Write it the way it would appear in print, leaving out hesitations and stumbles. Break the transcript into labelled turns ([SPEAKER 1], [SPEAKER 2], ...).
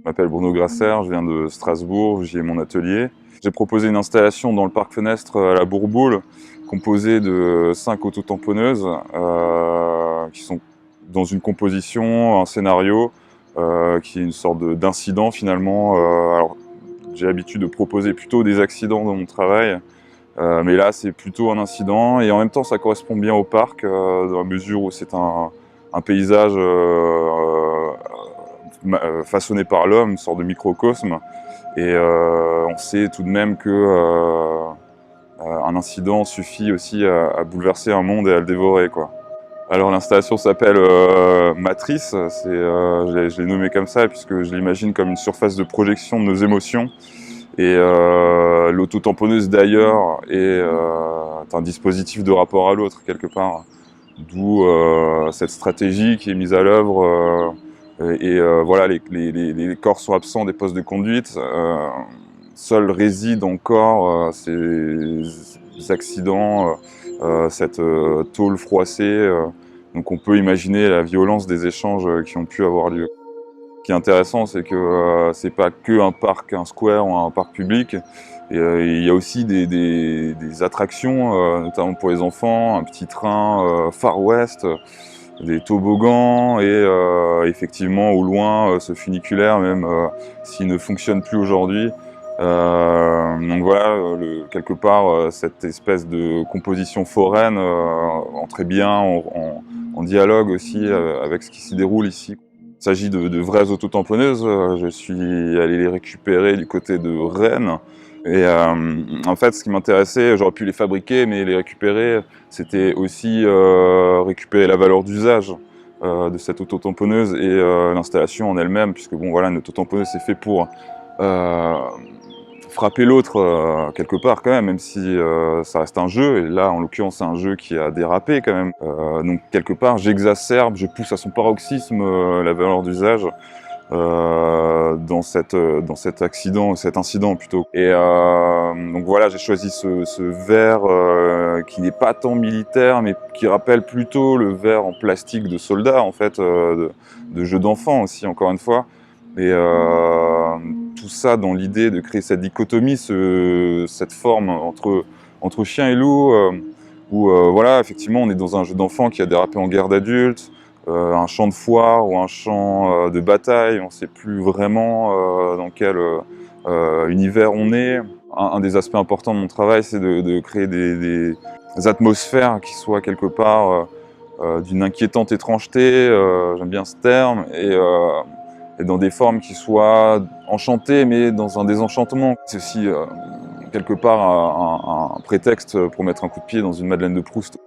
[SPEAKER 1] Je m'appelle Bruno Grasser, je viens de Strasbourg, j'y ai mon atelier. J'ai proposé une installation dans le parc Fenestre à la Bourboule, composée de 5 autotamponneuses qui sont dans une composition, un scénario, qui est une sorte d'incident finalement. Alors, j'ai l'habitude de proposer plutôt des accidents dans mon travail, mais là c'est plutôt un incident et en même temps ça correspond bien au parc, dans la mesure où c'est un paysage façonné par l'homme, une sorte de microcosme. Et on sait tout de même que un incident suffit aussi à bouleverser un monde et à le dévorer, quoi. Alors l'installation s'appelle Matrice, je l'ai nommé comme ça puisque je l'imagine comme une surface de projection de nos émotions. Et l'autotamponneuse d'ailleurs est un dispositif de rapport à l'autre quelque part. D'où cette stratégie qui est mise à l'œuvre. Voilà, les corps sont absents des postes de conduite. Seuls résident encore ces accidents, cette tôle froissée. Donc on peut imaginer la violence des échanges qui ont pu avoir lieu. Ce qui est intéressant, c'est que c'est pas que un parc, un square ou un parc public. Et, il y a aussi des attractions, notamment pour les enfants, un petit train Far West, des toboggans et effectivement au loin ce funiculaire, même s'il ne fonctionne plus aujourd'hui. Donc voilà, quelque part cette espèce de composition foraine entrait bien en dialogue aussi avec ce qui s'y déroule ici. Il s'agit de vraies autotamponneuses. Je suis allé les récupérer du côté de Rennes. Et en fait, ce qui m'intéressait, j'aurais pu les fabriquer, mais les récupérer, c'était aussi récupérer la valeur d'usage de cette autotamponneuse et l'installation en elle-même, puisque bon, voilà, une autotamponneuse, c'est fait pour frapper l'autre quelque part quand même si ça reste un jeu, et là en l'occurrence c'est un jeu qui a dérapé quand même. Donc quelque part j'exacerbe, je pousse à son paroxysme la valeur d'usage dans cet accident, cet incident plutôt. Et donc voilà, j'ai choisi ce verre qui n'est pas tant militaire, mais qui rappelle plutôt le verre en plastique de soldat en fait, de jeu d'enfant aussi encore une fois. Et tout ça dans l'idée de créer cette dichotomie, cette forme entre chien et loup, où voilà, effectivement, on est dans un jeu d'enfant qui a dérapé en guerre d'adultes, un champ de foire ou un champ de bataille, on ne sait plus vraiment dans quel univers on est. Un des aspects importants de mon travail, c'est de créer des atmosphères qui soient quelque part d'une inquiétante étrangeté, j'aime bien ce terme, et dans des formes qui soient enchantées, mais dans un désenchantement. C'est aussi quelque part un prétexte pour mettre un coup de pied dans une Madeleine de Proust.